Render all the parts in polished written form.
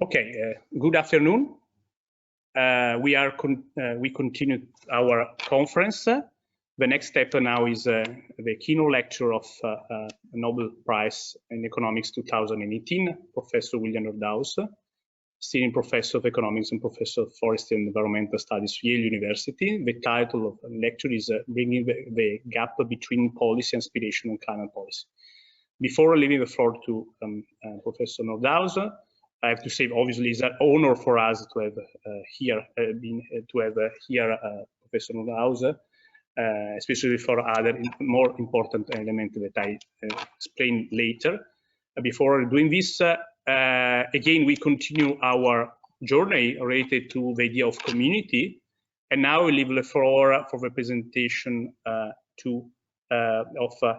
Okay, good afternoon. We continue our conference. The next step now is the keynote lecture of Nobel Prize in Economics 2018, Professor William Nordhaus, Senior Professor of Economics and Professor of Forestry and Environmental Studies, Yale University. The title of the lecture is Bringing the Gap Between Policy, Aspiration and Climate Policy. Before leaving the floor to Professor Nordhaus, I have to say, obviously, it's an honor for us to have here Professor Nordhaus, especially for other more important elements that I explain later. Before doing this, again, we continue our journey related to the idea of community, and now we leave the floor for the presentation of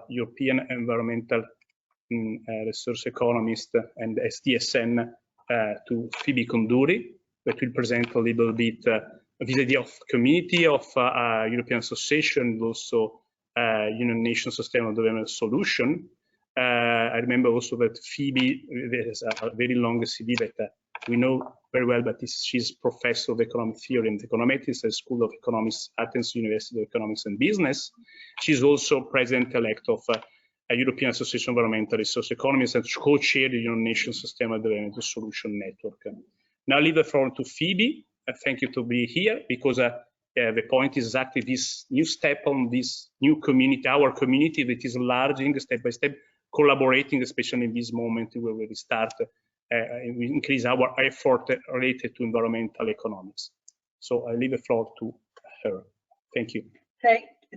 European environmental resource economist and SDSN to Phoebe Konduri, that will present a little bit this idea of community, of European Association, also United Nations Sustainable Development Solution. I remember also that Phoebe, there's a very long CV that we know very well, but she's Professor of Economic Theory and Econometrics at the School of Economics, Athens University of Economics and Business. She's also President-elect of a European Association of Environmental Resource Economists and co-chair the United Nations Sustainable Development Solution Network. Now I leave the floor to Phoebe. Thank you to be here, because the point is exactly this new step on this new community, our community that is enlarging step by step, collaborating, especially in this moment where we start, we increase our effort related to environmental economics. So I leave the floor to her. Thank you.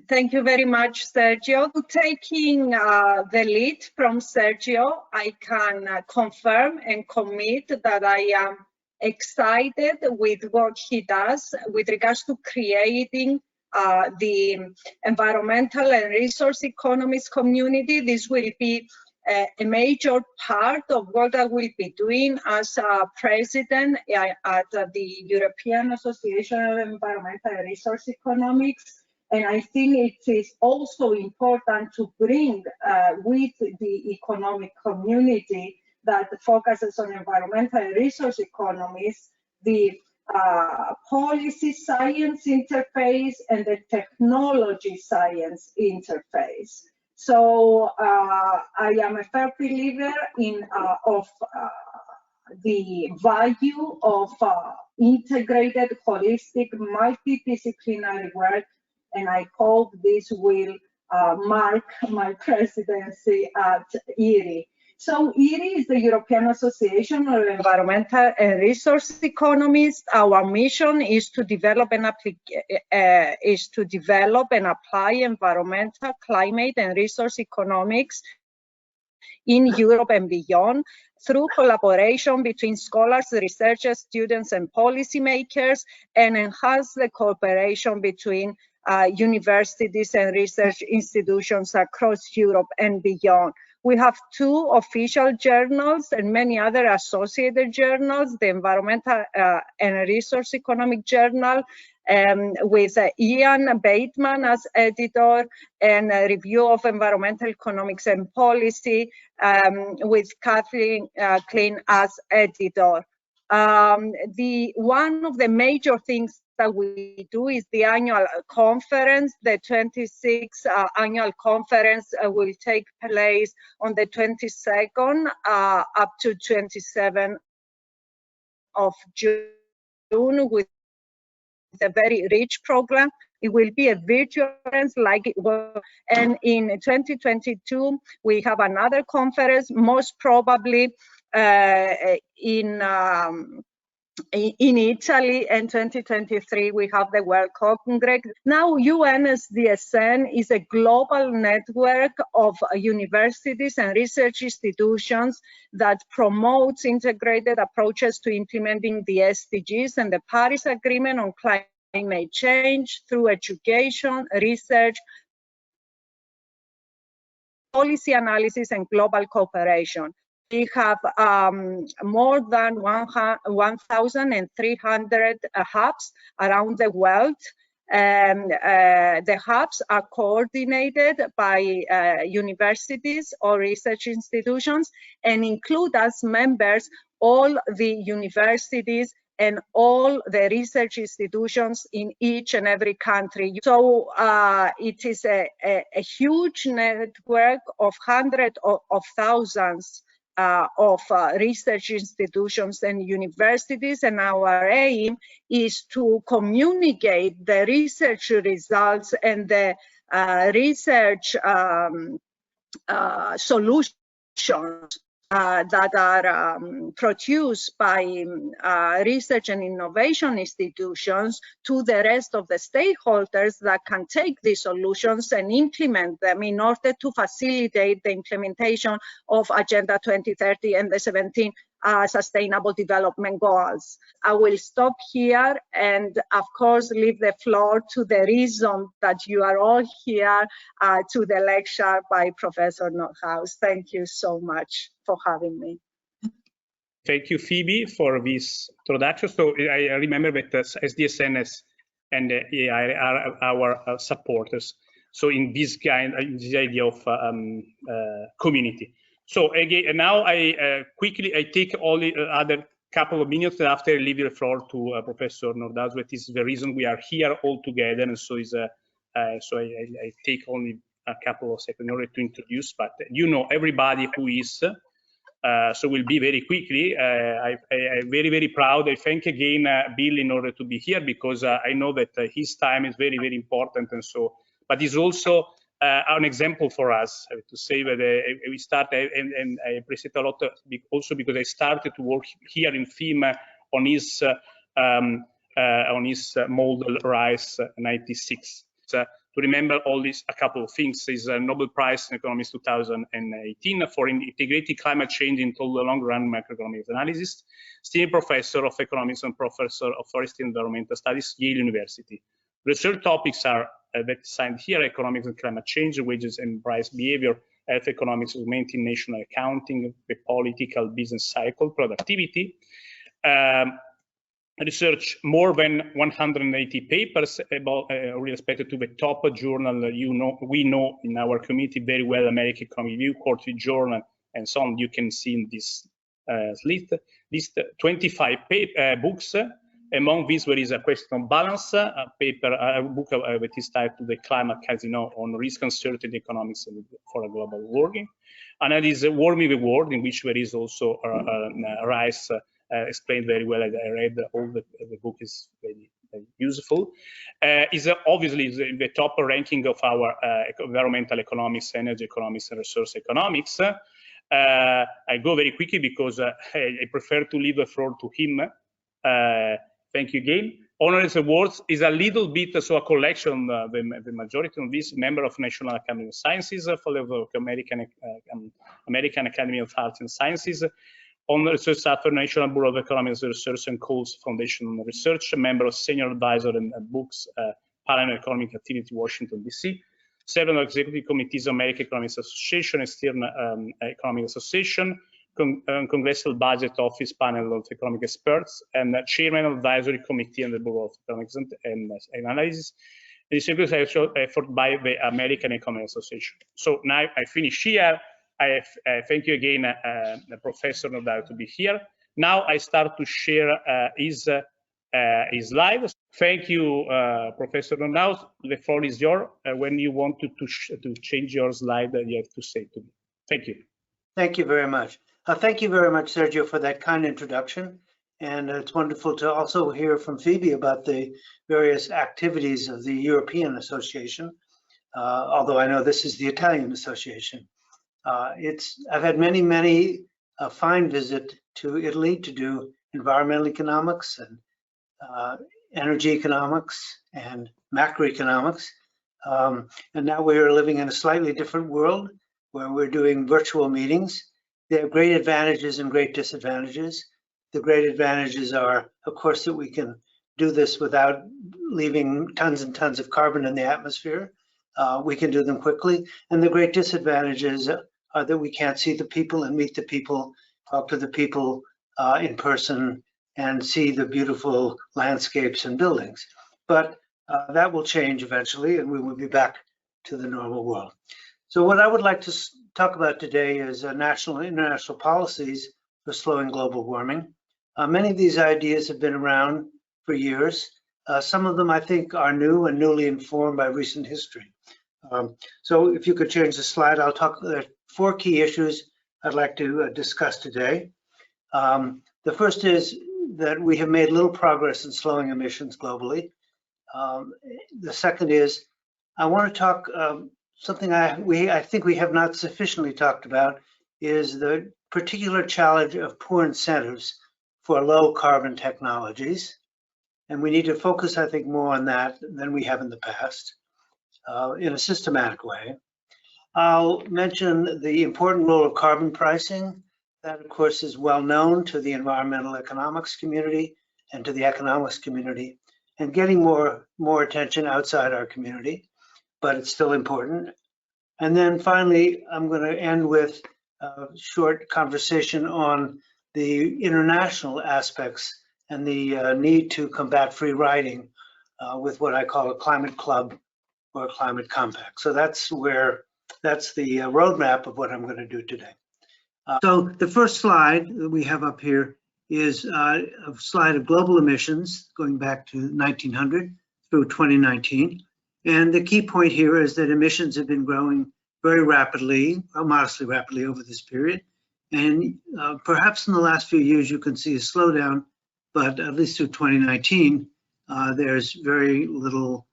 Thank you very much, Sergio. Taking the lead from Sergio, I can confirm and commit that I am excited with what he does with regards to creating the environmental and resource economics community. This will be a major part of what I will be doing as president at the European Association of Environmental and Resource Economics. And I think it is also important to bring with the economic community that focuses on environmental and resource economies, the policy science interface and the technology science interface. So I am a firm believer in the value of integrated, holistic, multidisciplinary work, and I hope this will mark my presidency at IAERE. So IAERE is the European Association of Environmental and Resource Economists. Our mission is to develop and apply environmental, climate, and resource economics in Europe and beyond through collaboration between scholars, researchers, students, and policymakers, and enhance the cooperation between universities and research institutions across Europe and beyond. We have 2 official journals and many other associated journals, the Environmental and Resource Economic Journal, with Ian Bateman as editor, and a Review of Environmental Economics and Policy with Kathleen Klein as editor. One of the major things that we do is the annual conference. The 26th annual conference will take place on the 22nd up to 27th of June with a very rich program. It will be a virtual conference like it was, and in 2022 we have another conference, most probably in Italy, and 2023 we have the World Congress. Now UNSDSN is a global network of universities and research institutions that promotes integrated approaches to implementing the SDGs and the Paris Agreement on climate change through education, research, policy analysis, and global cooperation. We have more than 1,300 hubs around the world, The hubs are coordinated by universities or research institutions and include as members all the universities and all the research institutions in each and every country. So it is a huge network of hundreds of thousands of research institutions and universities, and our aim is to communicate the research results and the research solutions that are produced by research and innovation institutions to the rest of the stakeholders that can take these solutions and implement them in order to facilitate the implementation of Agenda 2030 and the 17 Sustainable Development Goals. I will stop here and, of course, leave the floor to the reason that you are all here to the lecture by Professor Nordhaus. Thank you so much for having me. Thank you, Phoebe, for this introduction. So I remember that SDSNS and IAERE are our supporters. So in this idea of community. So again, now I quickly take only other couple of minutes after I leave the floor to Professor Nordhaus. That is the reason we are here all together, and so is so I take only a couple of seconds in order to introduce. But you know everybody who is, so we'll be very quickly. I'm very proud. I thank again Bill in order to be here, because I know that his time is very important, and so. But he's also an example for us. I have to say that we start, and I appreciate a lot also because I started to work here in FIM on his model RISE 96. To remember all this, a couple of things is a Nobel Prize in Economics 2018 for integrating climate change into the long-run macroeconomic analysis. Senior Professor of Economics and Professor of Forestry and Environmental Studies, Yale University. Research topics are that signed here: economics and climate change, wages and price behavior, health economics, augmenting national accounting, the political business cycle, productivity. Research more than 180 papers about respected to the top journal. We know in our community very well: American Economic Review, Quarterly Journal, and so on. You can see in this list 25 books. Among these, there is a question on balance, a book that is titled "The Climate Casino on Risk Uncertainty Economics for a Global Warming." And that is Warming the World, in which there is also RISE explained very well. I read all the book is very useful. Is obviously the top ranking of our environmental economics, energy economics, and resource economics. I go very quickly because I prefer to leave the floor to him. Thank you again. Honoris Awards is a little bit, so a collection, the majority of this member of National Academy of Sciences, follow of American Academy of Arts and Sciences, Honor Research Staff, National Bureau of Economics Research and Coles Foundation on Research, member of Senior Advisor and Books, Panel Economic Activity, Washington, D.C., several executive committees, American Economics Association, Eastern Economic Association, Congressional Budget Office panel of economic experts, and Chairman of Advisory Committee on the Bureau of Economics and Analysis. This is effort by the American Economic Association. So now I finish here. I thank you again, Professor Nordhaus, to be here. Now I start to share his slides. Thank you, Professor Nordhaus. The floor is yours. When you want to change your slide, you have to say to me. Thank you. Thank you very much. Thank you very much, Sergio, for that kind introduction. And it's wonderful to also hear from Phoebe about the various activities of the European Association, although I know this is the Italian Association. I've had many fine visits to Italy to do environmental economics and energy economics and macroeconomics. And now we are living in a slightly different world where we're doing virtual meetings. There are great advantages and great disadvantages. The great advantages are, of course, that we can do this without leaving tons and tons of carbon in the atmosphere. We can do them quickly. And the great disadvantages are that we can't see the people and meet the people, talk to the people in person, and see the beautiful landscapes and buildings. But That will change eventually, and we will be back to the normal world. So what I would like to talk about today is national and international policies for slowing global warming. Many of these ideas have been around for years. Some of them I think are new and newly informed by recent history. So if you could change the slide, I'll talk. There are 4 key issues I'd like to discuss today. The first is that we have made little progress in slowing emissions globally. The second is I want to talk something I think we have not sufficiently talked about is the particular challenge of poor incentives for low carbon technologies. And we need to focus, I think, more on that than we have in the past in a systematic way. I'll mention the important role of carbon pricing. That, of course, is well known to the environmental economics community and to the economics community, and getting more attention outside our community, but it's still important. And then finally, I'm going to end with a short conversation on the international aspects and the need to combat free riding with what I call a climate club or a climate compact. So that's the roadmap of what I'm going to do today. So the first slide that we have up here is a slide of global emissions going back to 1900 through 2019. And the key point here is that emissions have been growing very rapidly, modestly rapidly over this period. And perhaps in the last few years, you can see a slowdown, but at least through 2019, there's very little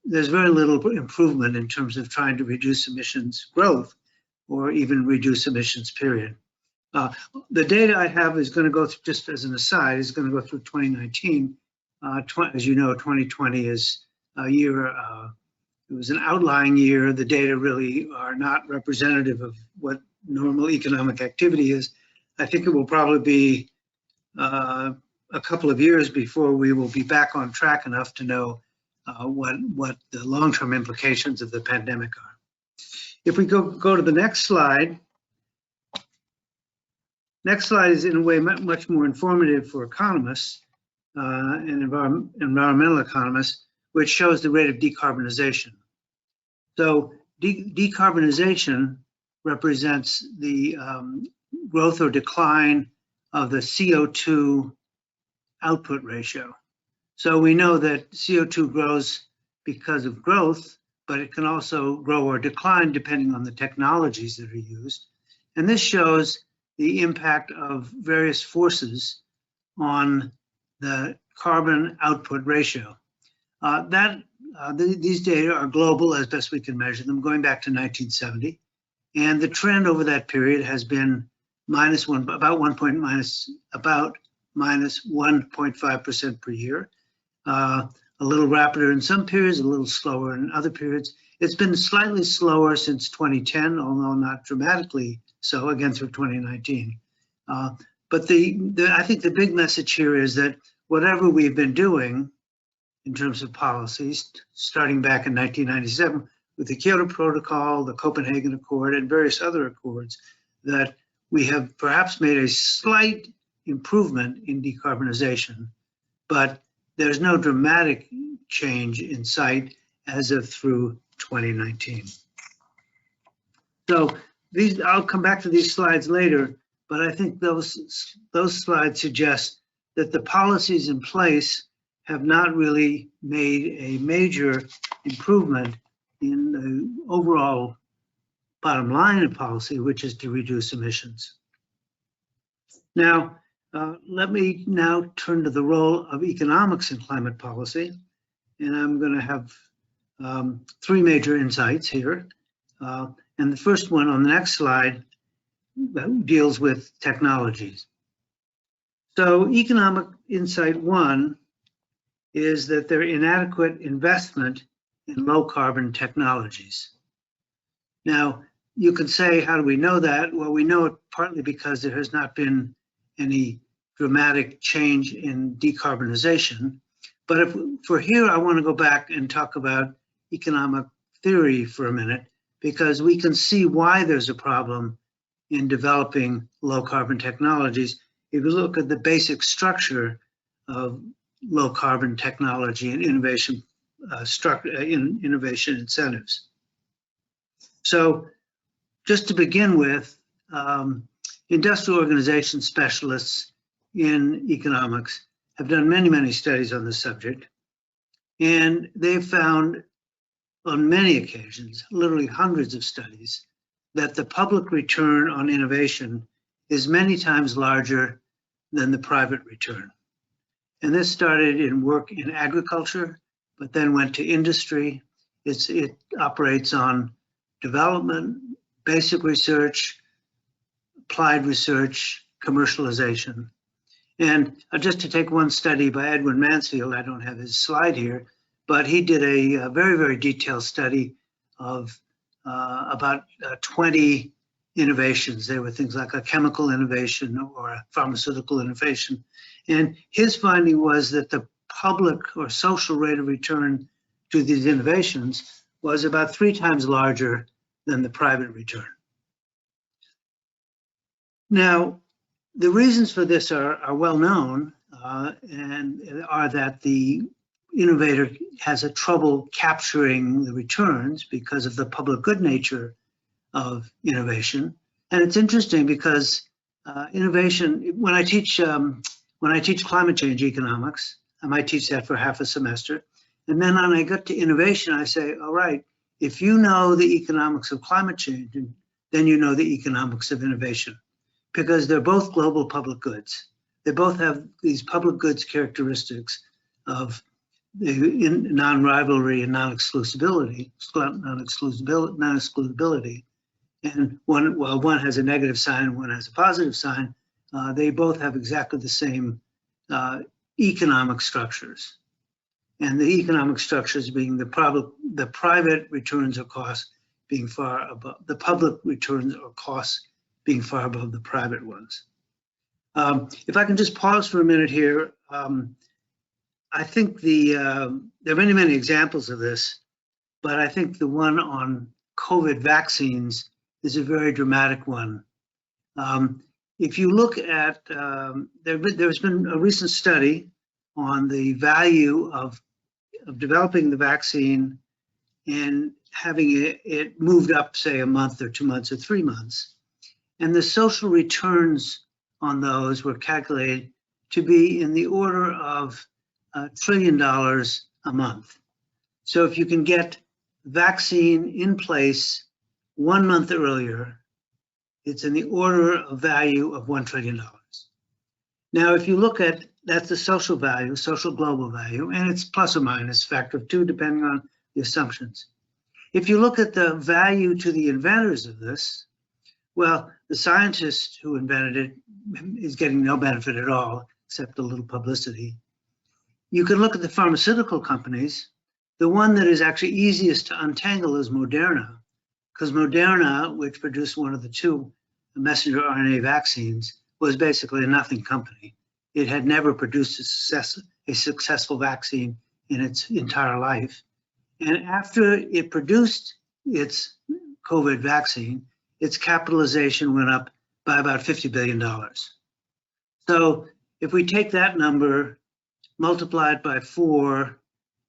improvement in terms of trying to reduce emissions growth or even reduce emissions, period. The data I have is going to go through, just as an aside, is going to go through 2019. As you know, 2020 is a year, it was an outlying year. The data really are not representative of what normal economic activity is. I think it will probably be a couple of years before we will be back on track enough to know what the long-term implications of the pandemic are. If we go to the next slide. Next slide is in a way much more informative for economists and environmental economists, which shows the rate of decarbonization. So decarbonization represents the growth or decline of the CO2 output ratio. So we know that CO2 grows because of growth, but it can also grow or decline depending on the technologies that are used. And this shows the impact of various forces on the carbon output ratio. These data are global as best we can measure them, going back to 1970. And the trend over that period has been minus 1.5% per year. A little rapider in some periods, a little slower in other periods. It's been slightly slower since 2010, although not dramatically so, again through 2019. But I think the big message here is that whatever we've been doing in terms of policies, starting back in 1997 with the Kyoto Protocol, the Copenhagen Accord, and various other accords, that we have perhaps made a slight improvement in decarbonization, but there's no dramatic change in sight as of through 2019. So I'll come back to these slides later, but I think those slides suggest that the policies in place have not really made a major improvement in the overall bottom line of policy, which is to reduce emissions. Now, let me now turn to the role of economics in climate policy, and I'm going to have 3 major insights here. And the first one on the next slide deals with technologies. So economic insight 1 is that there is inadequate investment in low carbon technologies. Now, you can say, how do we know that? Well, we know it partly because there has not been any dramatic change in decarbonization. But for here, I want to go back and talk about economic theory for a minute, because we can see why there's a problem in developing low carbon technologies. If you look at the basic structure of low carbon technology and innovation innovation incentives. So just to begin with, industrial organization specialists in economics have done many studies on this subject, and they've found on many occasions, literally hundreds of studies, that the public return on innovation is many times larger than the private return. And this started in work in agriculture, but then went to industry. It operates on development, basic research, applied research, commercialization. And just to take one study by Edwin Mansfield, I don't have his slide here, but he did a very detailed study of about 20 innovations. There were things like a chemical innovation or a pharmaceutical innovation. And his finding was that the public or social rate of return to these innovations was about 3 times larger than the private return. Now, the reasons for this are well known and are that the innovator has a trouble capturing the returns because of the public good nature of innovation. And it's interesting because innovation, when I teach climate change economics, I might teach that for half a semester. And then when I get to innovation, I say, all right, if you know the economics of climate change, then you know the economics of innovation, because they're both global public goods. They both have these public goods characteristics of non-rivalry and non-exclusivity. And while one has a negative sign and one has a positive sign, they both have exactly the same economic structures. And the economic structures being the private returns or costs being far above, the public returns or costs being far above the private ones. If I can just pause for a minute here, I think there are many examples of this, but I think the one on COVID vaccines is a very dramatic one. If you look at, there's been a recent study on the value of developing the vaccine and having it moved up, say, a month or 2 months or 3 months. And the social returns on those were calculated to be in the order of $1 trillion a month. So if you can get vaccine in place 1 month earlier, it's in the order of value of $1 trillion. Now, if you look at, that's the social value, social global value, and it's plus or minus factor of 2, depending on the assumptions. If you look at the value to the inventors of this, well, the scientist who invented it is getting no benefit at all, except a little publicity. You can look at the pharmaceutical companies. The one that is actually easiest to untangle is Moderna, because Moderna, which produced one of the 2 messenger RNA vaccines, was basically a nothing company. It had never produced a successful vaccine in its entire life. And after it produced its COVID vaccine, its capitalization went up by about $50 billion. So if we take that number, multiply it by 4,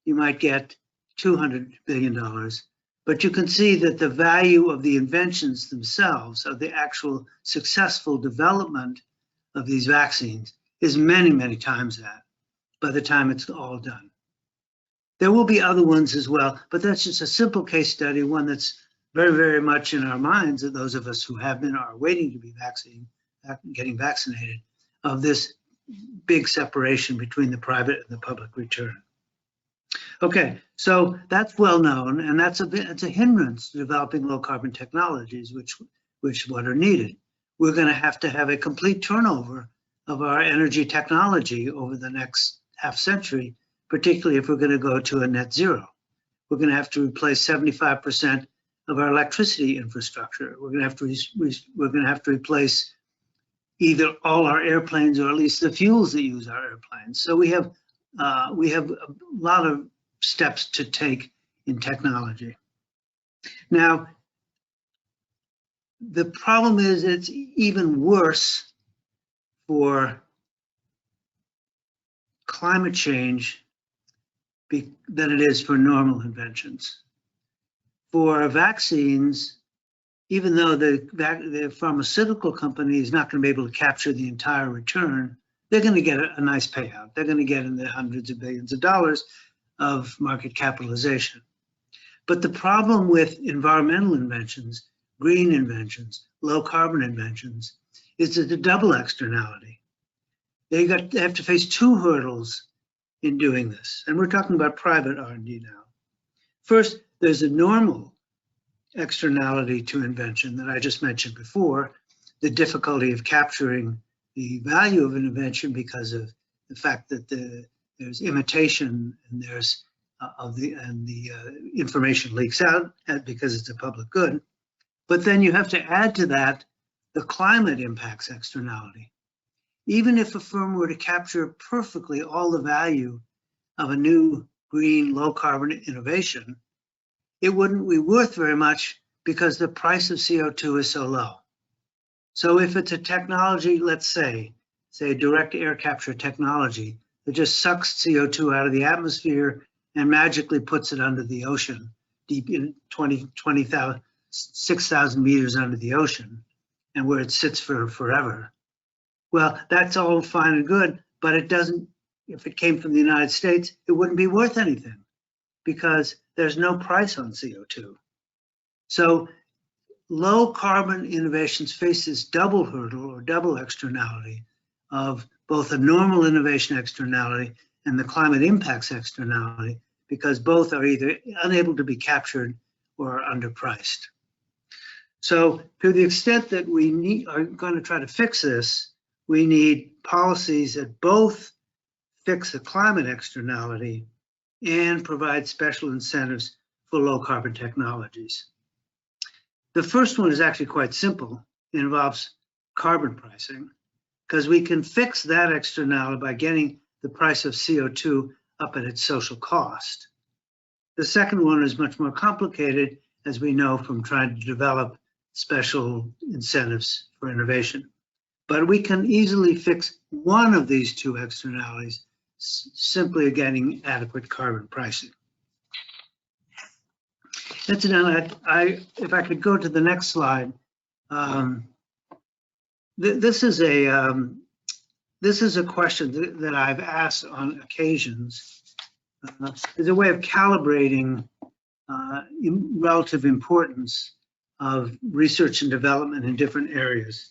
you might get $200 billion. But you can see that the value of the inventions themselves, of the actual successful development of these vaccines, is many times that by the time it's all done. There will be other ones as well, but that's just a simple case study, one that's very much in our minds, of those of us who have been or are waiting to be getting vaccinated, of this big separation between the private and the public return. Okay, so that's well known, and it's a hindrance to developing low carbon technologies, which what are needed. We're going to have a complete turnover of our energy technology over the next half century, particularly if we're going to go to a net zero. We're going to have to replace 75% of our electricity infrastructure. We're going to have to replace either all our airplanes or at least the fuels that use our airplanes. So we have a lot of steps to take in technology. Now, the problem is it's even worse for climate change than it is for normal inventions. For vaccines, even though the pharmaceutical company is not going to be able to capture the entire return, they're going to get a nice payout. They're going to get in the hundreds of billions of dollars of market capitalization. But the problem with environmental inventions, green inventions, low carbon inventions, is that the double externality. They have to face two hurdles in doing this. And we're talking about private R&D now. First, there's a normal externality to invention that I just mentioned before, the difficulty of capturing the value of an invention because of the fact that there's imitation and there's information leaks out because it's a public good. But then you have to add to that the climate impacts externality. Even if a firm were to capture perfectly all the value of a new green low carbon innovation, it wouldn't be worth very much because the price of CO2 is so low. So if it's a technology, let's say direct air capture technology that just sucks CO2 out of the atmosphere and magically puts it under the ocean, deep in 6,000 meters under the ocean, and where it sits for forever. Well, that's all fine and good, but it doesn't, if it came from the United States, it wouldn't be worth anything because there's no price on CO2. So low carbon innovations face this double hurdle or double externality of both a normal innovation externality and the climate impacts externality, because both are either unable to be captured or are underpriced. So to the extent that we are going to try to fix this, we need policies that both fix the climate externality and provide special incentives for low carbon technologies. The first one is actually quite simple. It involves carbon pricing, because we can fix that externality by getting the price of CO2 up at its social cost. The second one is much more complicated, as we know from trying to develop special incentives for innovation. But we can easily fix one of these two externalities simply getting adequate carbon pricing. That's it. If I could go to the next slide. This is a question that I've asked on occasions. As a way of calibrating relative importance of research and development in different areas.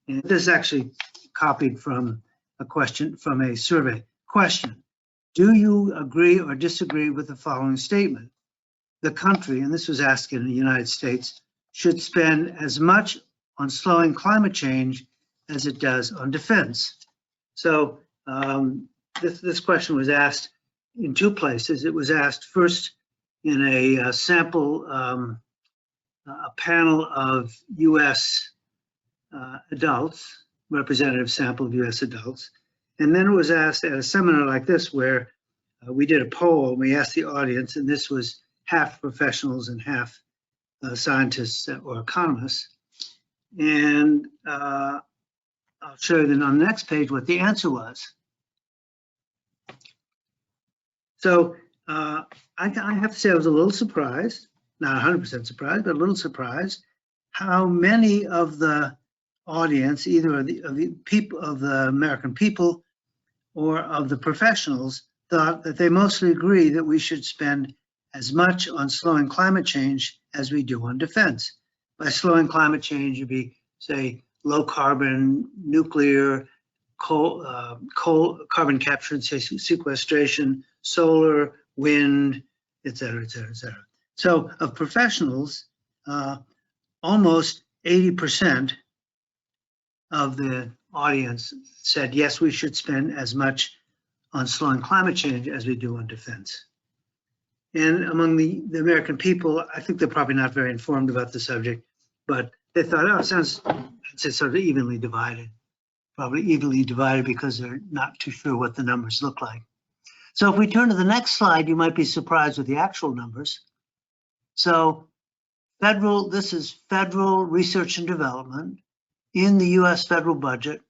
And this is actually copied from a question from a survey. Question: do you agree or disagree with the following statement? The country, and this was asked in the United States, should spend as much on slowing climate change as it does on defense. So this question was asked in two places. It was asked first in a sample, a panel of US adults, representative sample of US adults. And then it was asked at a seminar like this where we did a poll, we asked the audience, and this was half professionals and half scientists or economists. And I'll show you then on the next page what the answer was. So I have to say I was a little surprised, not 100% surprised, but a little surprised how many of the audience, either of the people of the American people or of the professionals, thought that they mostly agree that we should spend as much on slowing climate change as we do on defense. By slowing climate change, you'd be, say, low carbon, nuclear, coal, carbon capture and sequestration, solar, wind, et cetera, et cetera, et cetera. So of professionals, almost 80% of the audience said, yes, we should spend as much on slowing climate change as we do on defense. And among the American people, I think they're probably not very informed about the subject, but they thought, oh, it sounds sort of evenly divided, probably evenly divided because they're not too sure what the numbers look like. So if we turn to the next slide, you might be surprised with the actual numbers. So this is federal research and development in the US federal budget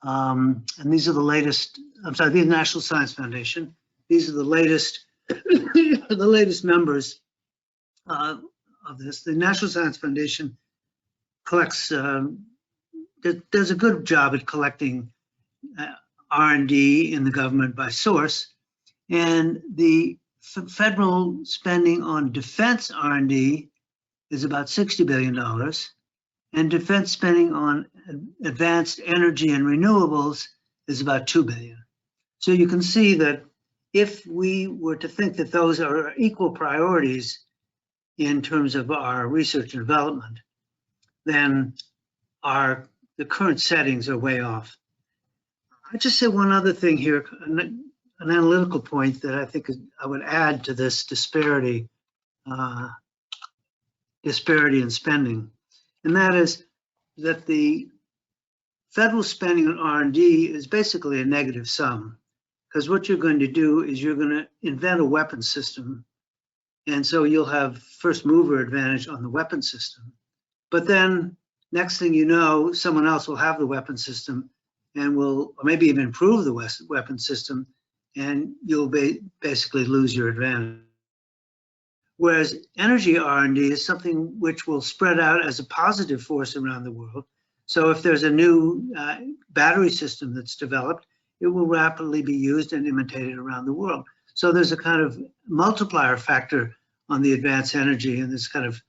And these are the latest, I'm sorry, the National Science Foundation. These are the latest, the latest numbers of this. The National Science Foundation collects, does a good job at collecting R&D in the government by source. And the federal spending on defense R&D is about $60 billion. And defense spending on advanced energy and renewables is about $2 billion. So you can see that if we were to think that those are equal priorities in terms of our research and development, then the current settings are way off. I just say one other thing here, an analytical point that I think I would add to this disparity in spending, and that is that the federal spending on R&D is basically a negative sum, because what you're going to do is you're going to invent a weapon system, and so you'll have first mover advantage on the weapon system. But then next thing you know, someone else will have the weapon system and will or maybe even improve the weapon system, and you'll basically lose your advantage. Whereas energy R&D is something which will spread out as a positive force around the world. So if there's a new battery system that's developed, it will rapidly be used and imitated around the world. So there's a kind of multiplier factor on the advanced energy and this kind of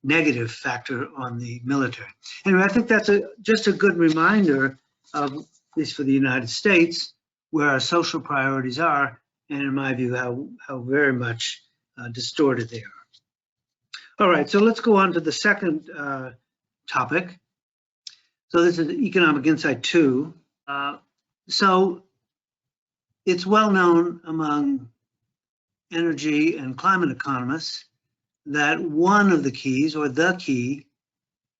negative factor on the military. Anyway, I think that's just a good reminder of, at least for the United States, where our social priorities are, and in my view, how very much distorted they are. All right, so let's go on to the second topic. So this is Economic Insight 2. So it's well known among energy and climate economists that one of the keys, or the key,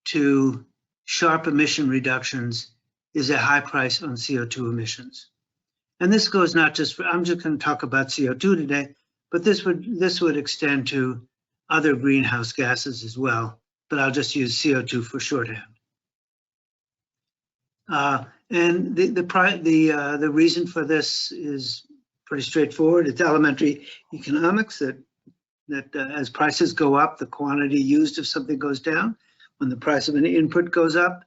to sharp emission reductions is a high price on CO2 emissions. And this goes not just for, I'm just going to talk about CO2 today, but this would extend to other greenhouse gases as well, but I'll just use CO2 for shorthand. And the reason for this is pretty straightforward. It's elementary economics that as prices go up, the quantity used of something goes down. When the price of an input goes up,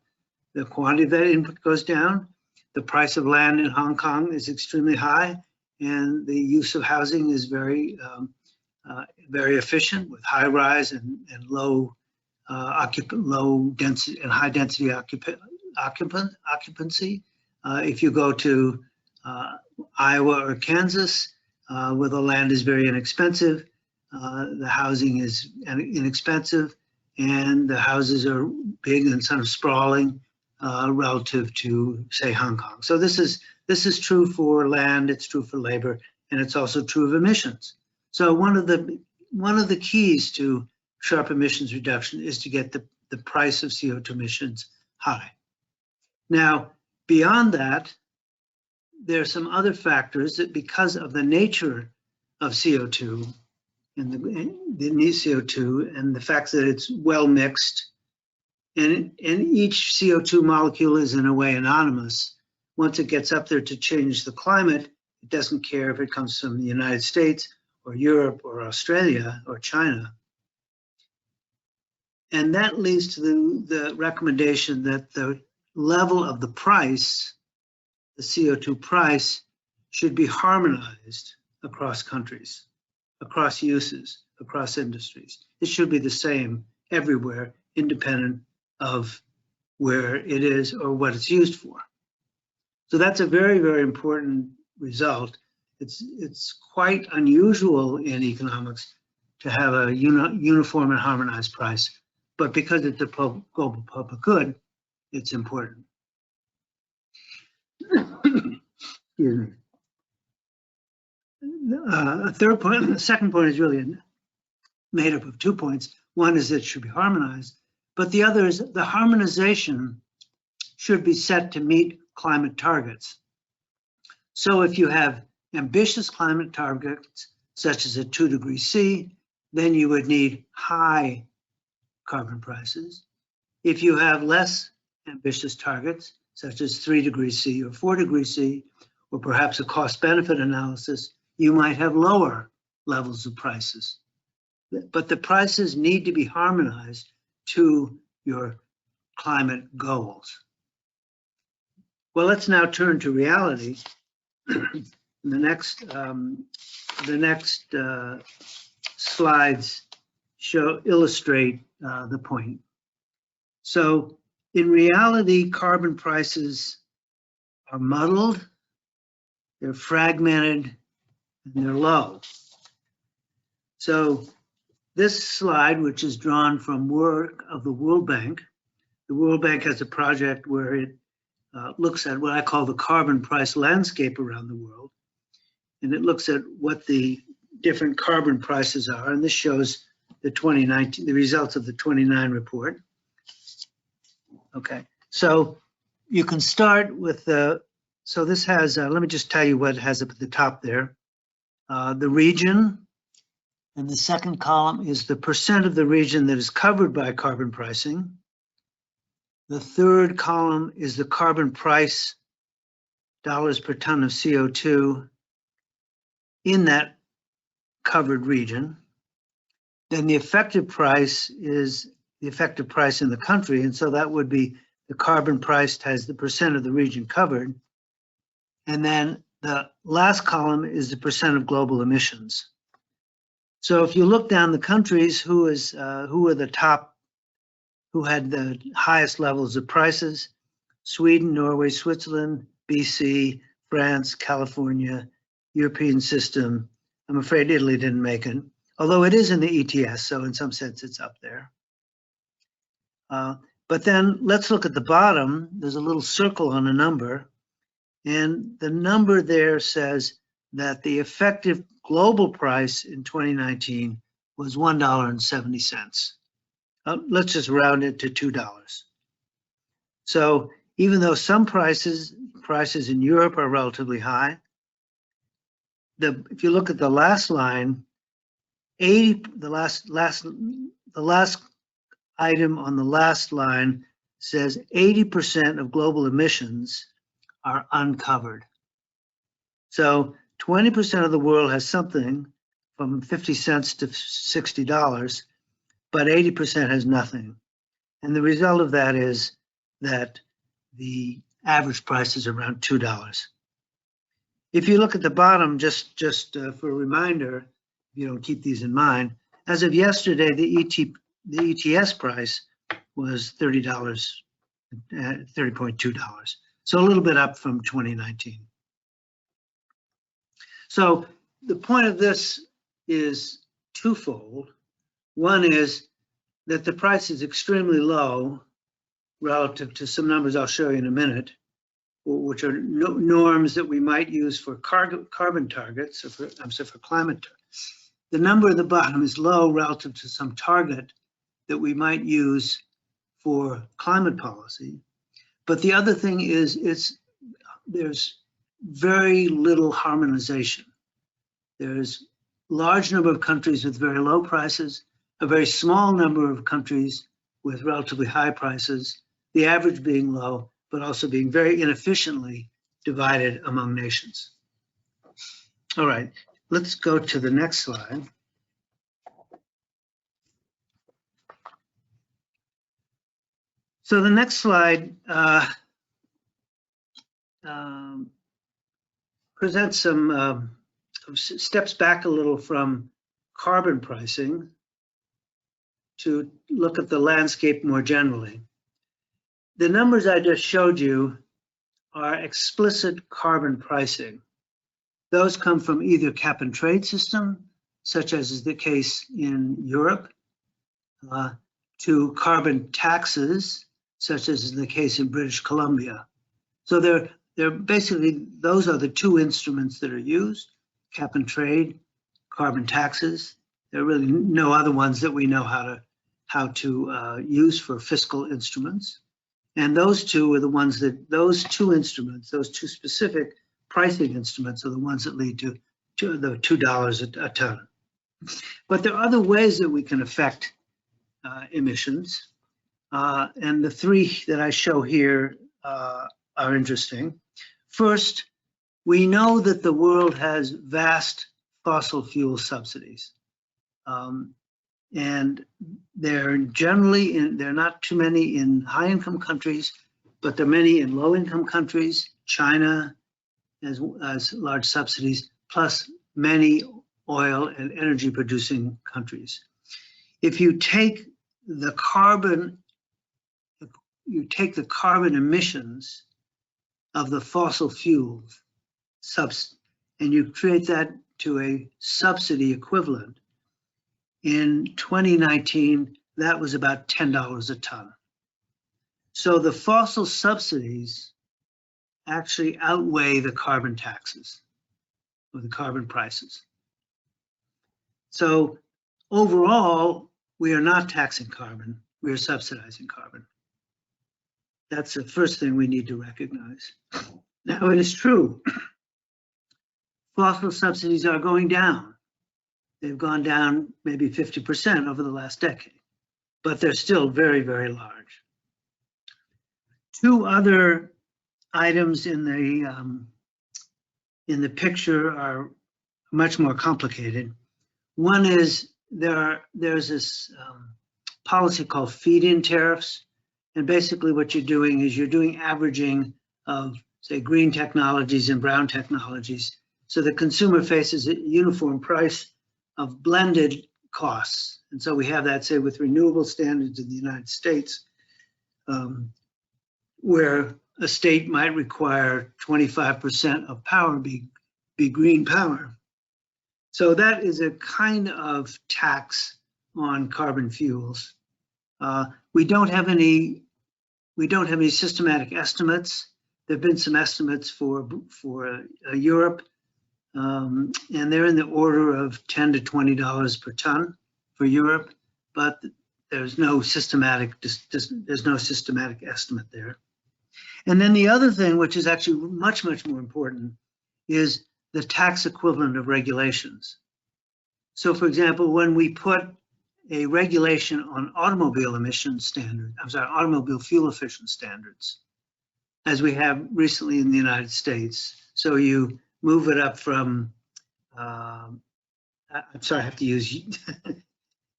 the quantity of that input goes down. The price of land in Hong Kong is extremely high, and the use of housing is very efficient with high rise and low density and high density occupancy. If you go to Iowa or Kansas, where the land is very inexpensive, the housing is inexpensive, and the houses are big and sort of sprawling relative to, say, Hong Kong. So this is true for land, it's true for labor, and it's also true of emissions. So one of the keys to sharp emissions reduction is to get the price of CO2 emissions high. Now, beyond that, there are some other factors that, because of the nature of CO2 and the CO2 and the fact that it's well mixed, and each CO2 molecule is in a way anonymous. Once it gets up there to change the climate, it doesn't care if it comes from the United States or Europe or Australia or China. And that leads to the recommendation that the level of the price, the CO2 price, should be harmonized across countries, across uses, across industries. It should be the same everywhere, independent of where it is or what it's used for. So that's a very, very important result. It's quite unusual in economics to have a uniform and harmonized price, but because it's a global public good, it's important. Excuse me. A third point, the second point is really made up of 2 points. One is that it should be harmonized, but the other is the harmonization should be set to meet climate targets. So if you have ambitious climate targets, such as a 2 degrees C, then you would need high carbon prices. If you have less ambitious targets, such as 3 degrees C or 4 degrees C, or perhaps a cost-benefit analysis, you might have lower levels of prices. But the prices need to be harmonized to your climate goals. Well, let's now turn to reality. The next slides illustrate the point. So in reality, carbon prices are muddled, they're fragmented, and they're low. So this slide, which is drawn from work of the World Bank, the World Bank has a project where it looks at what I call the carbon price landscape around the world. And it looks at what the different carbon prices are. And this shows the results of the 29 report. Okay, so you can start with so this has, let me just tell you what it has up at the top there. The region, and the second column is the percent of the region that is covered by carbon pricing. The third column is the carbon price, dollars per ton of CO2 in that covered region. Then the effective price is the effective price in the country, and so that would be the carbon price times the percent of the region covered. And then the last column is the percent of global emissions. So if you look down the countries, who are the top, who had the highest levels of prices? Sweden, Norway, Switzerland, BC, France, California, European system. I'm afraid Italy didn't make it, although it is in the ETS, so in some sense it's up there. But then let's look at the bottom. There's a little circle on a number, and the number there says that the effective global price in 2019 was $1.70. Let's just round it to $2. So even though some prices in Europe are relatively high, if you look at the last line, the last item on the last line says 80% of global emissions are uncovered. So 20% of the world has something from 50 cents to $60, but 80% has nothing. And the result of that is that the average price is around $2. If you look at the bottom, just for a reminder, if you don't keep these in mind, as of yesterday, the ETS price was $30.2. So a little bit up from 2019. So the point of this is twofold. One is that the price is extremely low relative to some numbers I'll show you in a minute, which are norms that we might use for carbon targets, or for climate targets. The number at the bottom is low relative to some target that we might use for climate policy. But the other thing is there's very little harmonization. There's a large number of countries with very low prices, a very small number of countries with relatively high prices, the average being low, but also being very inefficiently divided among nations. All right, let's go to the next slide. So the next slide presents some steps back a little from carbon pricing to look at the landscape more generally. The numbers I just showed you are explicit carbon pricing. Those come from either cap and trade system, such as is the case in Europe, to carbon taxes, such as is the case in British Columbia. So they're basically, those are the two instruments that are used, cap and trade, carbon taxes. There are really no other ones that we know how to use for fiscal instruments. And those two are the ones that, those two instruments, those two specific pricing instruments are the ones that lead to the $2 a ton. But there are other ways that we can affect emissions. And the three that I show here are interesting. First, we know that the world has vast fossil fuel subsidies. And they're generally they're not too many in high income countries, but there are many in low income countries. China has large subsidies, plus many oil and energy producing countries. If you take the carbon, emissions of the fossil fuels and you create that to a subsidy equivalent, in 2019, that was about $10 a ton. So the fossil subsidies actually outweigh the carbon taxes or the carbon prices. So overall, we are not taxing carbon, we are subsidizing carbon. That's the first thing we need to recognize. Now, it is true, fossil subsidies are going down. They've gone down maybe 50% over the last decade, but they're still very, very large. Two other items in the picture are much more complicated. One is there's this policy called feed-in tariffs, and basically what you're doing is you're doing averaging of, say, green technologies and brown technologies, so the consumer faces a uniform price of blended costs. And so we have that, say, with renewable standards in the United States, where a state might require 25% of power be green power. So that is a kind of tax on carbon fuels. We don't have any systematic estimates. There have been some estimates for Europe, and they're in the order of $10 to $20 per ton for Europe, but there's no systematic estimate there. And then the other thing, which is actually much, much more important, is the tax equivalent of regulations. So for example, when we put a regulation on automobile emission standards, automobile fuel efficient standards, as we have recently in the United States. So you move it up from, I'm sorry, I have to use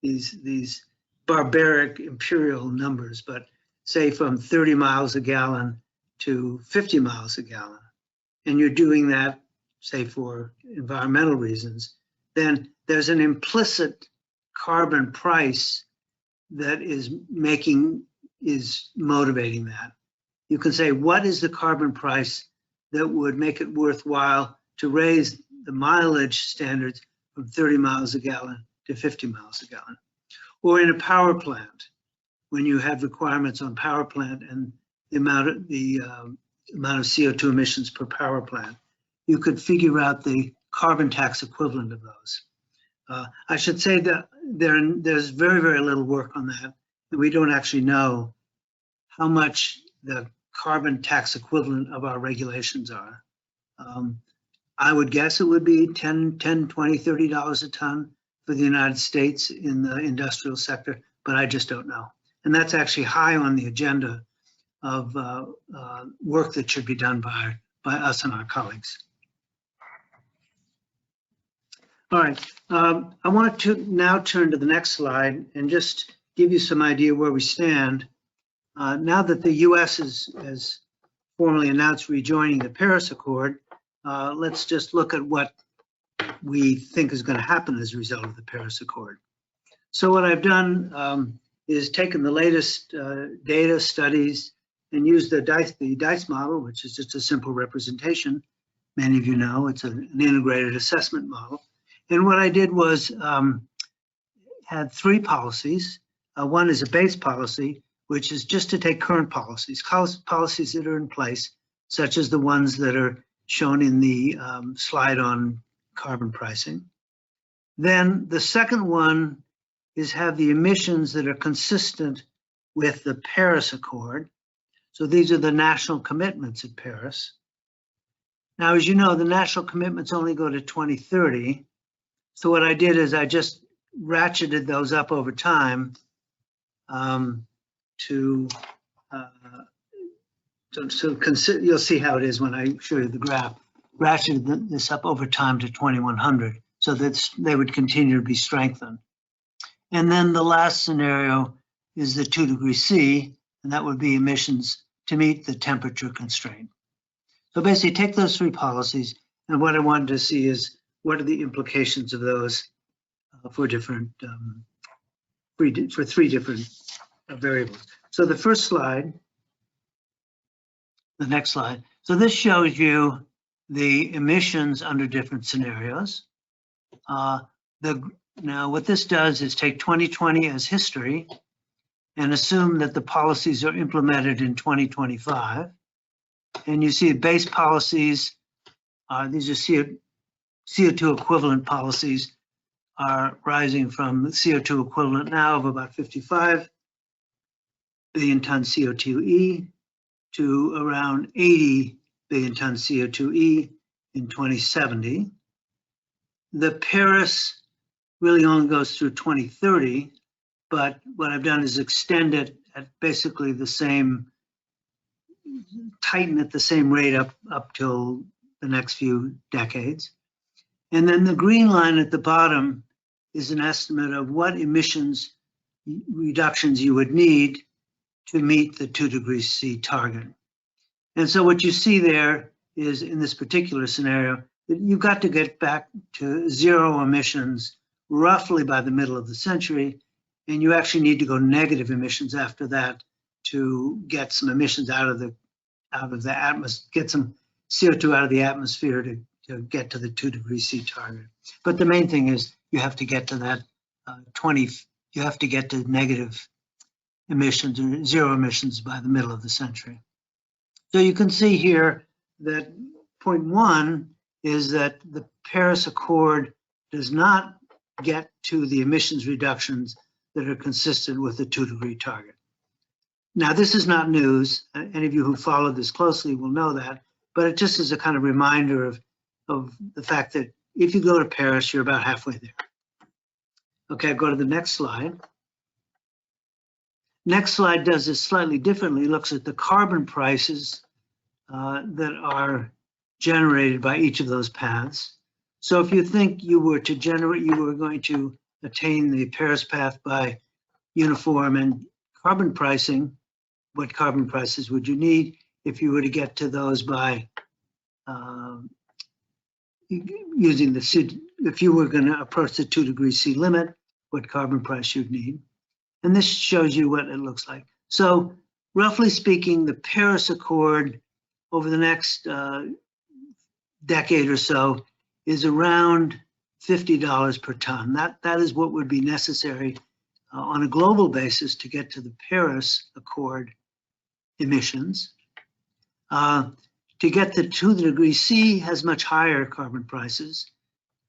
these barbaric imperial numbers, but say from 30 miles a gallon to 50 miles a gallon, and you're doing that, say, for environmental reasons, then there's an implicit carbon price that is motivating that. You can say, what is the carbon price that would make it worthwhile to raise the mileage standards from 30 miles a gallon to 50 miles a gallon? Or in a power plant, when you have requirements on power plant and the amount of CO2 emissions per power plant, you could figure out the carbon tax equivalent of those. I should say that there's very, very little work on that, and we don't actually know how much the carbon tax equivalent of our regulations are. I would guess it would be $10, $20, $30 a ton for the United States in the industrial sector, but I just don't know. And that's actually high on the agenda of work that should be done by us and our colleagues. All right, I want to now turn to the next slide and just give you some idea where we stand. Now that the US has formally announced rejoining the Paris Accord, let's just look at what we think is going to happen as a result of the Paris Accord. So what I've done is taken the latest data studies and used the DICE model, which is just a simple representation. Many of you know it's an integrated assessment model. And what I did was had three policies. One is a base policy, which is just to take current policies that are in place, such as the ones that are shown in the slide on carbon pricing. Then the second one is have the emissions that are consistent with the Paris Accord. So these are the national commitments at Paris. Now, as you know, the national commitments only go to 2030. So what I did is I just ratcheted those up over time to you'll see how it is when I show you the graph. Ratcheted this up over time to 2100, so that they would continue to be strengthened. And then the last scenario is the 2 degrees C, and that would be emissions to meet the temperature constraint. So basically take those three policies, and what I wanted to see is what are the implications of those for different, for three different variables. So the first slide, the next slide. So this shows you the emissions under different scenarios. Now what this does is take 2020 as history and assume that the policies are implemented in 2025. And you see base policies, these are CO2 equivalent policies, are rising from CO2 equivalent now of about 55 billion tons CO2e to around 80 billion tons CO2e in 2070. The Paris really only goes through 2030, but what I've done is extend it at basically the same, tighten at the same rate up till the next few decades. And then the green line at the bottom is an estimate of what emissions reductions you would need to meet the 2 degrees C target. And so what you see there is, in this particular scenario, that you've got to get back to zero emissions roughly by the middle of the century, and you actually need to go negative emissions after that to get some emissions out of the atmosphere, get some CO2 out of the atmosphere to get to the 2 degrees C target. But the main thing is you have to get to that you have to get to negative emissions or zero emissions by the middle of the century. So you can see here that point one is that the Paris Accord does not get to the emissions reductions that are consistent with the 2 degree target. Now, this is not news. Any of you who followed this closely will know that, but it just is a kind of reminder of the fact that if you go to Paris, you're about halfway there. Okay, go to the next slide. Next slide does this slightly differently, looks at the carbon prices that are generated by each of those paths. So if you think you were going to attain the Paris path by uniform and carbon pricing, what carbon prices would you need? If you were to get to those by using if you were going to approach the 2 degrees C limit, what carbon price you'd need. And this shows you what it looks like. So roughly speaking, the Paris Accord over the next decade or so is around $50 per ton. That is what would be necessary on a global basis to get to the Paris Accord emissions. To get to 2 degrees C has much higher carbon prices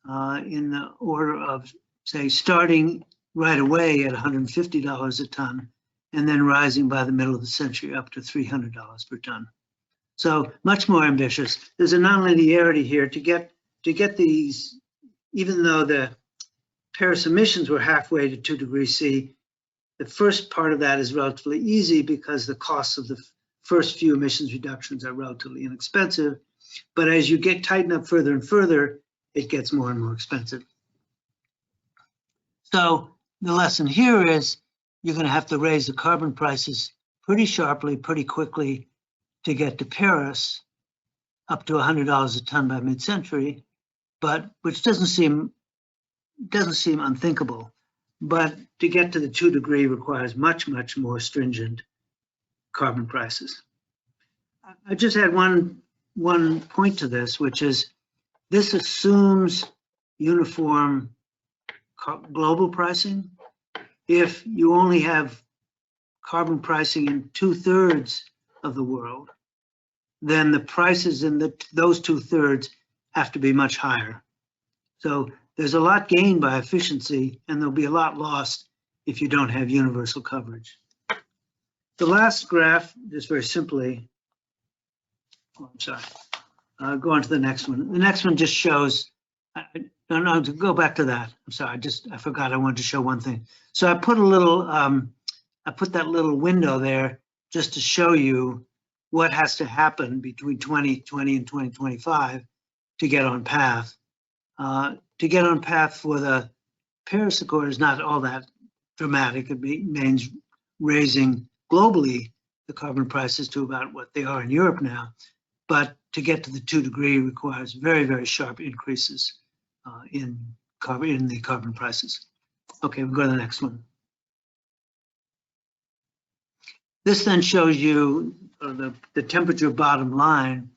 in the order of, say, starting right away at $150 a ton and then rising by the middle of the century up to $300 per ton. So much more ambitious. There's a nonlinearity here to get these, even though the Paris emissions were halfway to 2 degrees C, the first part of that is relatively easy because the costs of the first few emissions reductions are relatively inexpensive. But as you tighten up further and further, it gets more and more expensive. So the lesson here is you're going to have to raise the carbon prices pretty sharply, pretty quickly to get to Paris, up to $100 a ton by mid-century, but which doesn't seem unthinkable. But to get to the 2 degree requires much, much more stringent carbon prices. I just had one point to this, which is this assumes uniform global pricing. If you only have carbon pricing in 2/3 of the world, then the prices in those 2/3 have to be much higher. So there's a lot gained by efficiency, and there'll be a lot lost if you don't have universal coverage. The last graph, just very simply, I'm sorry, go on to the next one. The next one just shows, no, to go back to that. I'm sorry, I forgot I wanted to show one thing. So I put a little, I put that little window there just to show you what has to happen between 2020 and 2025 to get on path. To get on path for the Paris Accord is not all that dramatic. It means raising globally the carbon prices to about what they are in Europe now. But to get to the 2-degree requires very, very sharp increases in the carbon prices. Okay, we'll go to the next one. This then shows you the temperature bottom line.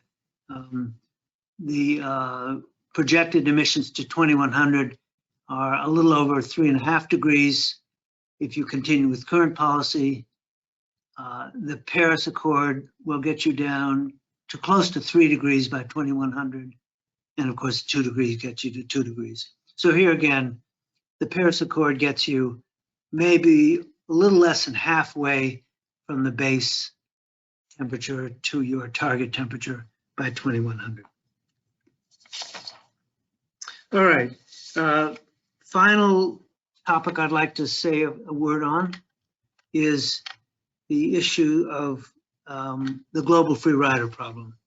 The projected emissions to 2100 are a little over 3.5 degrees. If you continue with current policy, the Paris Accord will get you down to close to 3 degrees by 2100. And of course, 2 degrees gets you to 2 degrees. So here again, the Paris Accord gets you maybe a little less than halfway from the base temperature to your target temperature by 2100. All right, final topic I'd like to say a word on is the issue of the global free rider problem.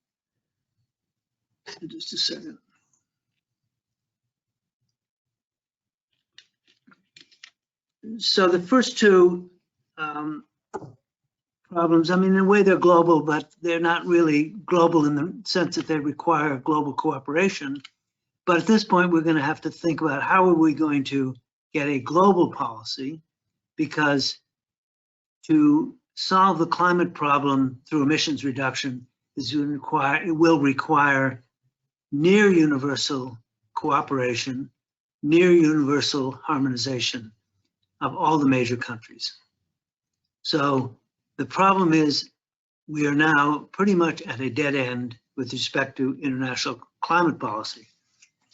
Just a second. So the first two problems, I mean, in a way they're global, but they're not really global in the sense that they require global cooperation. But at this point, we're going to have to think about how are we going to get a global policy, because to solve the climate problem through emissions reduction will require near universal cooperation, near universal harmonization of all the major countries. So the problem is we are now pretty much at a dead end with respect to international climate policy.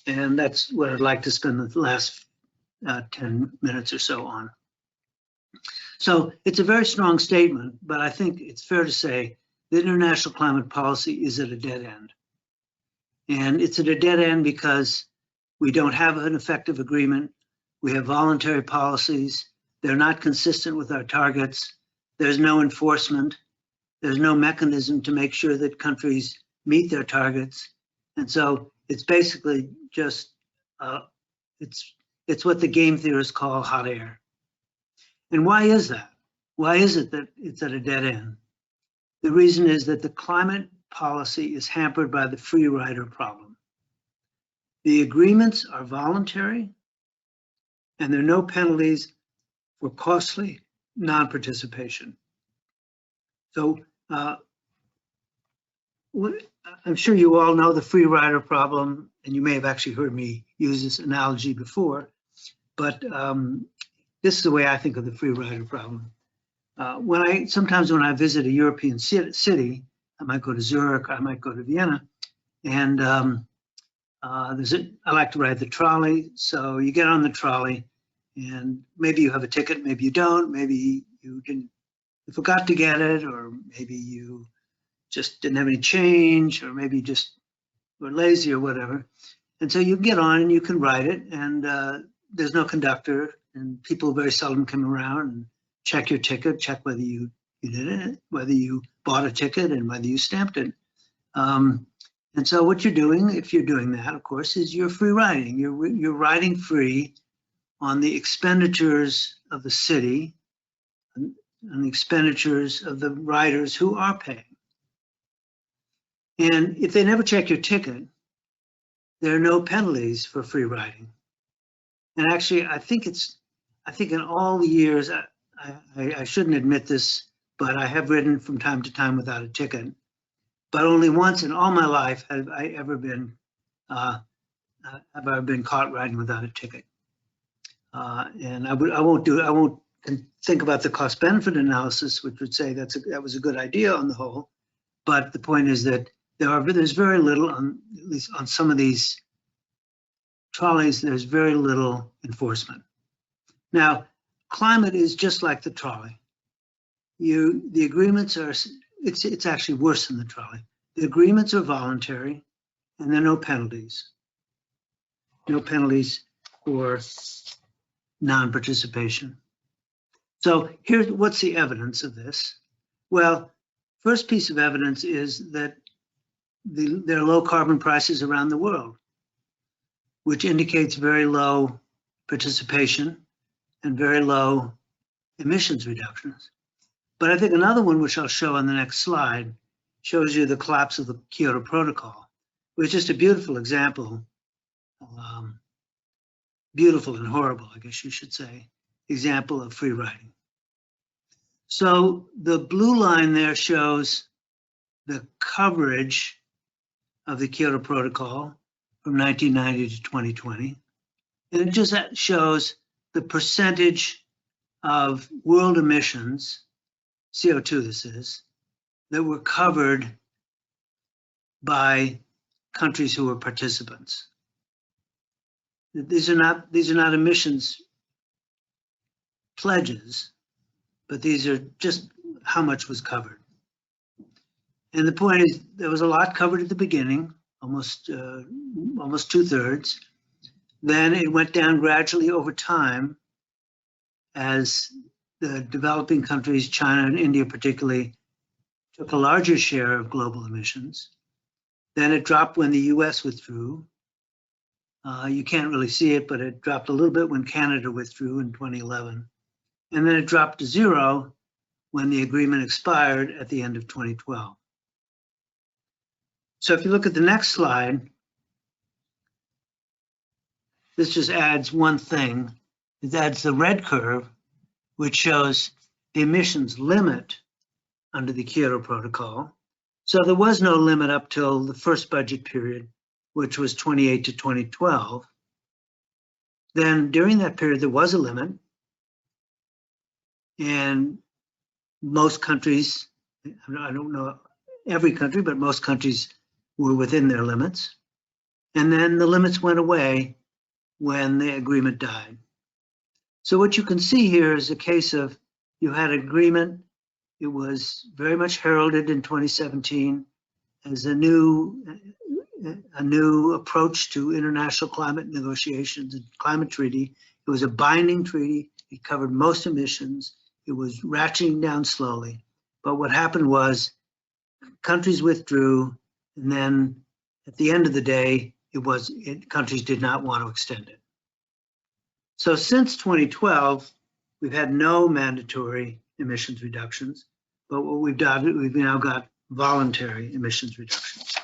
And that's what I'd like to spend the last 10 minutes or so on. So it's a very strong statement, but I think it's fair to say that international climate policy is at a dead end. And it's at a dead end because we don't have an effective agreement. We have voluntary policies. They're not consistent with our targets. There's no enforcement. There's no mechanism to make sure that countries meet their targets. And so it's basically just, it's what the game theorists call hot air. And why is that? Why is it that it's at a dead end? The reason is that the climate policy is hampered by the free rider problem. The agreements are voluntary, and there are no penalties for costly non-participation. So I'm sure you all know the free rider problem, and you may have actually heard me use this analogy before, but this is the way I think of the free rider problem. Sometimes when I visit a European city, I might go to Zurich, I might go to Vienna, and I like to ride the trolley. So you get on the trolley, and maybe you have a ticket, maybe you don't, maybe you forgot to get it, or maybe you just didn't have any change, or maybe you just were lazy or whatever. And so you get on and you can ride it, and there's no conductor, and people very seldom come around and check your ticket, check whether you did it, whether you bought a ticket, and whether you stamped it. And so what you're doing, if you're doing that, of course, is you're free riding. You're riding free on the expenditures of the city and the expenditures of the riders who are paying. And if they never check your ticket, there are no penalties for free riding. And actually, I think in all the years, I shouldn't admit this, but I have ridden from time to time without a ticket. But only once in all my life have I ever been caught riding without a ticket. And I won't think about the cost-benefit analysis, which would say that was a good idea on the whole. But the point is that there's very little, at least on some of these trolleys, there's very little enforcement. Now, climate is just like the trolley. The agreements are, it's actually worse than the trolley. The agreements are voluntary, and there are no penalties. No penalties for non-participation. So what's the evidence of this? Well, First piece of evidence is that there are low carbon prices around the world, which indicates very low participation and very low emissions reductions. But I think another one, which I'll show on the next slide, shows you the collapse of the Kyoto Protocol, which is just a beautiful example, beautiful and horrible, I guess you should say, example of free riding. So the blue line there shows the coverage of the Kyoto Protocol from 1990 to 2020. And it just shows the percentage of world emissions, CO2 this is, that were covered by countries who were participants. These are not emissions pledges, but these are just how much was covered. And the point is, there was a lot covered at the beginning, almost 2/3. Then it went down gradually over time as the developing countries, China and India particularly, took a larger share of global emissions. Then it dropped when the US withdrew. You can't really see it, but it dropped a little bit when Canada withdrew in 2011. And then it dropped to 0 when the agreement expired at the end of 2012. So if you look at the next slide, this just adds one thing. It adds the red curve, which shows the emissions limit under the Kyoto Protocol. So there was no limit up till the first budget period, which was 28 to 2012. Then during that period, there was a limit. And most countries, I don't know every country, but most countries were within their limits. And then the limits went away when the agreement died. So what you can see here is a case of you had agreement. It was very much heralded in 2017 as a new approach to international climate negotiations and climate treaty. It was a binding treaty. It covered most emissions. It was ratcheting down slowly. But what happened was countries withdrew, and then at the end of the day, countries did not want to extend it. So since 2012, we've had no mandatory emissions reductions, but what we've done, we've now got voluntary emissions reductions.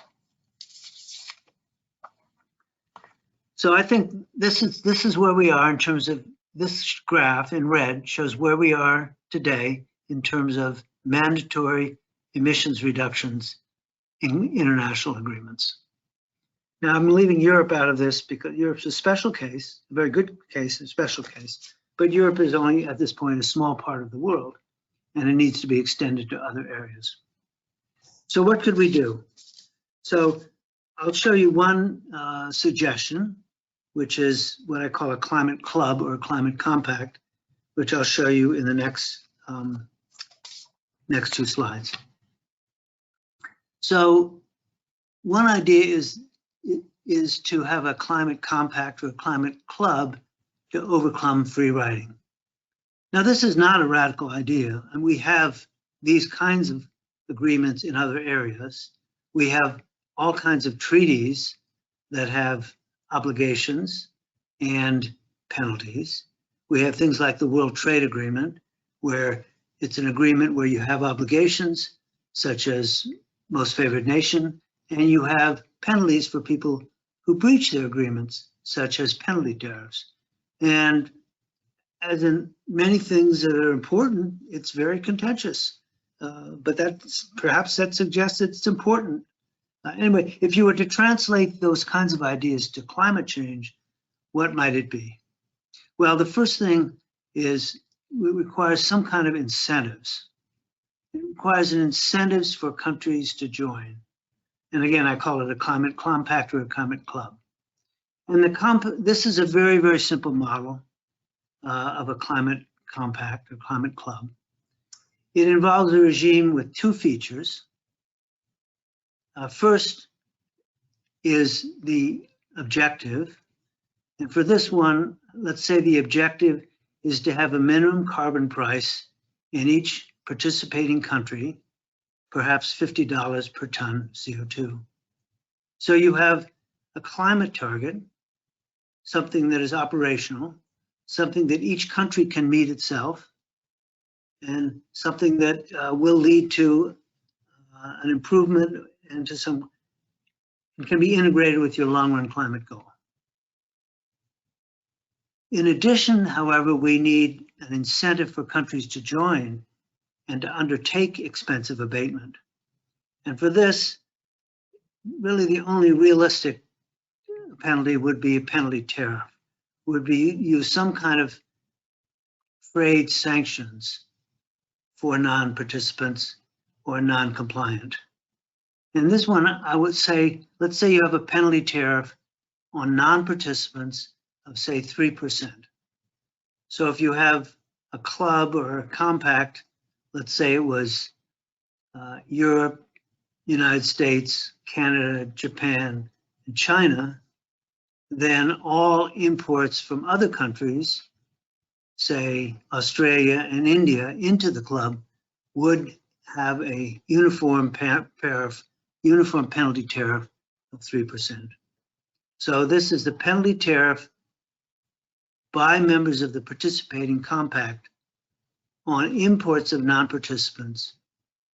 So I think this is where we are in terms of this graph in red shows where we are today in terms of mandatory emissions reductions in international agreements. Now I'm leaving Europe out of this because Europe's a special case, a very good case, a special case, but Europe is only at this point a small part of the world, and it needs to be extended to other areas. So what could we do? So I'll show you one suggestion, which is what I call a climate club or a climate compact, which I'll show you in the next two slides. So one idea is to have a climate compact or a climate club to overcome free riding. Now, this is not a radical idea, and we have these kinds of agreements in other areas. We have all kinds of treaties that have obligations and penalties. We have things like the World Trade Agreement, where it's an agreement where you have obligations, such as most favored nation, and you have penalties for people who breach their agreements, such as penalty tariffs. And as in many things that are important, it's very contentious. But perhaps that suggests it's important. Anyway, if you were to translate those kinds of ideas to climate change, what might it be? Well, the first thing is it requires some kind of incentives. It requires incentives for countries to join. And again, I call it a climate compact or a climate club. And this is a very, very simple model of a climate compact or climate club. It involves a regime with two features. First is the objective. And for this one, let's say the objective is to have a minimum carbon price in each participating country perhaps $50 per ton CO2. So you have a climate target, something that is operational, something that each country can meet itself, and something that will lead to an improvement and to some, it can be integrated with your long-run climate goal. In addition, however, we need an incentive for countries to join and to undertake expensive abatement. And for this, really the only realistic penalty would be a penalty tariff, would be use some kind of trade sanctions for non-participants or non-compliant. In this one, I would say, let's say you have a penalty tariff on non-participants of say 3%. So if you have a club or a compact, let's say it was Europe, United States, Canada, Japan, and China, then all imports from other countries, say Australia and India, into the club would have a uniform penalty tariff of 3%. So this is the penalty tariff by members of the participating compact on imports of non-participants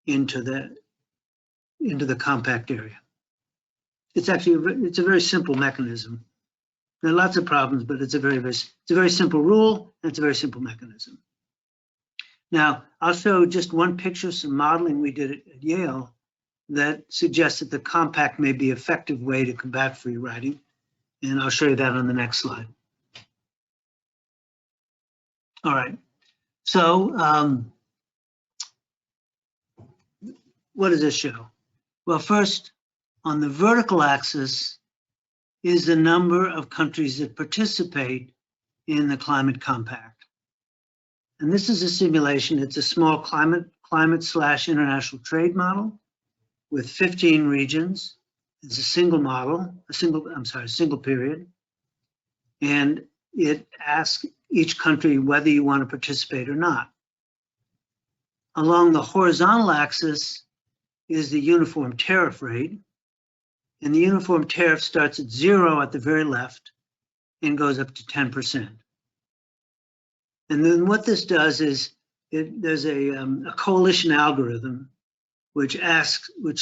into the compact area. It's actually it's a very simple mechanism. There are lots of problems, but it's a very simple rule and it's a very simple mechanism. Now, I'll show just one picture, some modeling we did at Yale that suggests that the compact may be an effective way to combat free riding, and I'll show you that on the next slide. All right, so what does this show? Well, first, on the vertical axis is the number of countries that participate in the climate compact. And this is a simulation. It's a small climate/international trade model with 15 regions. It's a single model, a single period. And it asks each country whether you want to participate or not. Along the horizontal axis is the uniform tariff rate. And the uniform tariff starts at 0 at the very left and goes up to 10%. And then what this does is there's a coalition algorithm which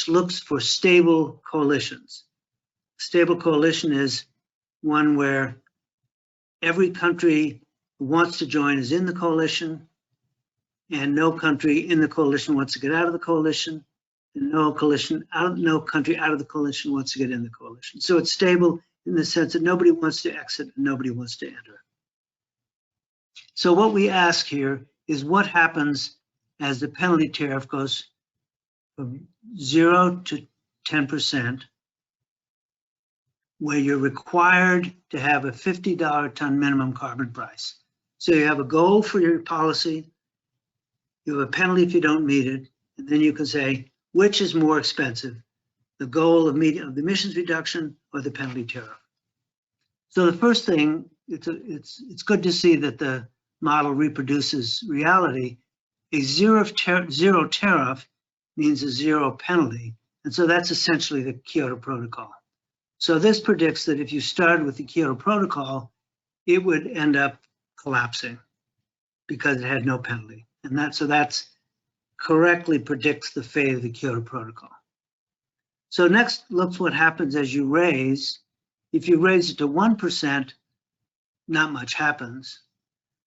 looks for stable coalitions. Stable coalition is one where every country who wants to join is in the coalition, and no country in the coalition wants to get out of the coalition, and no country out of the coalition wants to get in the coalition. So it's stable in the sense that nobody wants to exit and nobody wants to enter. So what we ask here is what happens as the penalty tariff goes from 0 to 10%, where you're required to have a $50 ton minimum carbon price. So you have a goal for your policy, you have a penalty if you don't meet it, and then you can say, which is more expensive, the goal of the emissions reduction or the penalty tariff? So the first thing, it's good to see that the model reproduces reality. A zero tariff means a zero penalty. And so that's essentially the Kyoto Protocol. So this predicts that if you started with the Kyoto Protocol, it would end up collapsing because it had no penalty. And that's correctly predicts the fate of the Kyoto Protocol. So next, look what happens as you raise. If you raise it to 1%, not much happens.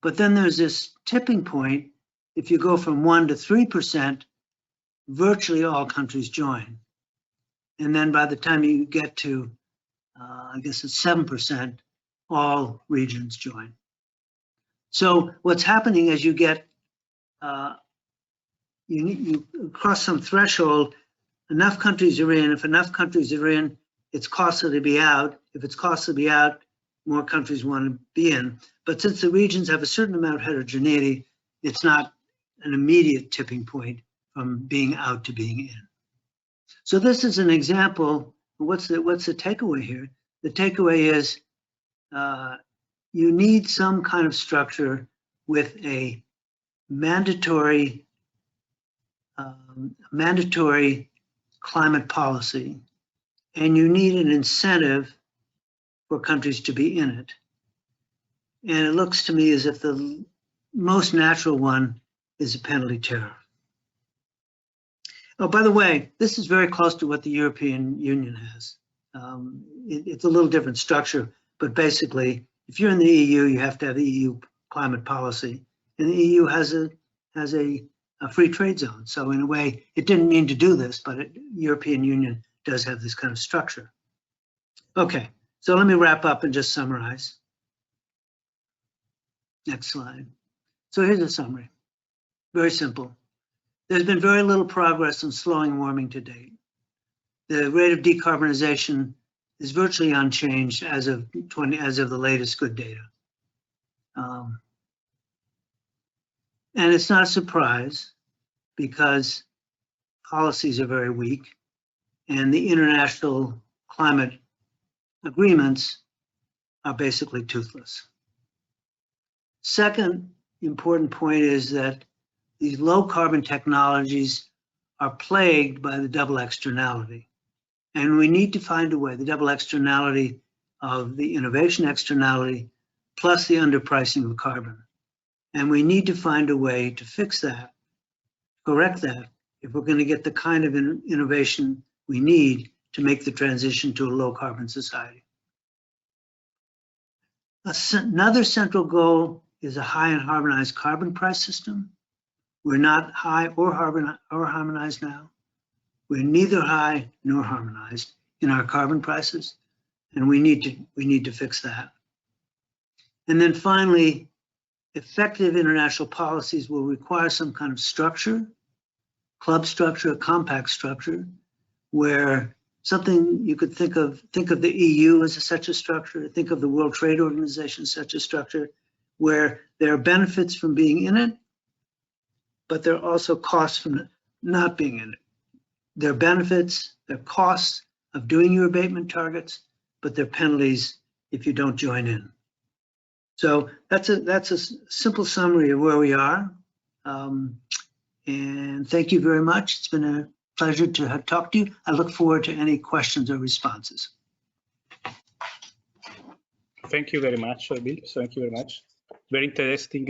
But then there's this tipping point. If you go from 1 to 3%, virtually all countries join. And then by the time you get to, I guess it's 7%, all regions join. So what's happening as you get, you cross some threshold, enough countries are in. If enough countries are in, it's costly to be out. If it's costly to be out, more countries want to be in. But since the regions have a certain amount of heterogeneity, it's not an immediate tipping point from being out to being in. So this is an example. What's the takeaway here? The takeaway is you need some kind of structure with a mandatory mandatory climate policy, and you need an incentive for countries to be in it. And it looks to me as if the most natural one is a penalty tariff. Oh, by the way, this is very close to what the European Union has. It's a little different structure, but basically, if you're in the EU, you have to have the EU climate policy, and the EU has a free trade zone. So in a way, it didn't mean to do this, but the European Union does have this kind of structure. Okay, so let me wrap up and just summarize. Next slide. So here's a summary. Very simple. There's been very little progress in slowing warming to date. The rate of decarbonization is virtually unchanged as of the latest good data. And it's not a surprise because policies are very weak and the international climate agreements are basically toothless. Second important point is that these low carbon technologies are plagued by the double externality. And we need to find a way, the double externality of the innovation externality plus the underpricing of carbon. And we need to find a way to fix that, correct that, if we're going to get the kind of innovation we need to make the transition to a low carbon society. Another central goal is a high and harmonized carbon price system. We're not high or harmonized now. We're neither high nor harmonized in our carbon prices, and we need to fix that. And then finally, effective international policies will require some kind of structure, club structure, a compact structure, where something you could think of the EU as such a structure, think of the World Trade Organization as such a structure, where there are benefits from being in it, but there are also costs from not being in it. There are benefits, there are costs of doing your abatement targets, but there are penalties if you don't join in. So that's a simple summary of where we are. And thank you very much. It's been a pleasure to have talked to you. I look forward to any questions or responses. Thank you very much, Bill. Thank you very much. Very interesting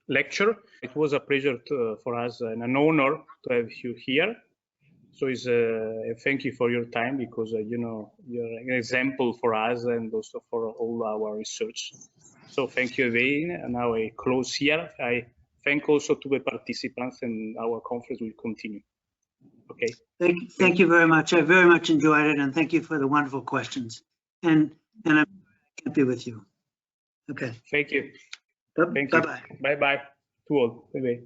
lecture. It was a pleasure for us and an honor to have you here. So it's thank you for your time, because you know, you're an example for us and also for all our research. So thank you again. And now I close here. I thank also to the participants, and our conference will continue. Okay. Thank you very much. I very much enjoyed it, and thank you for the wonderful questions. And I'm happy with you. Okay. Thank you. Bye-bye. Bye-bye to all. Bye-bye.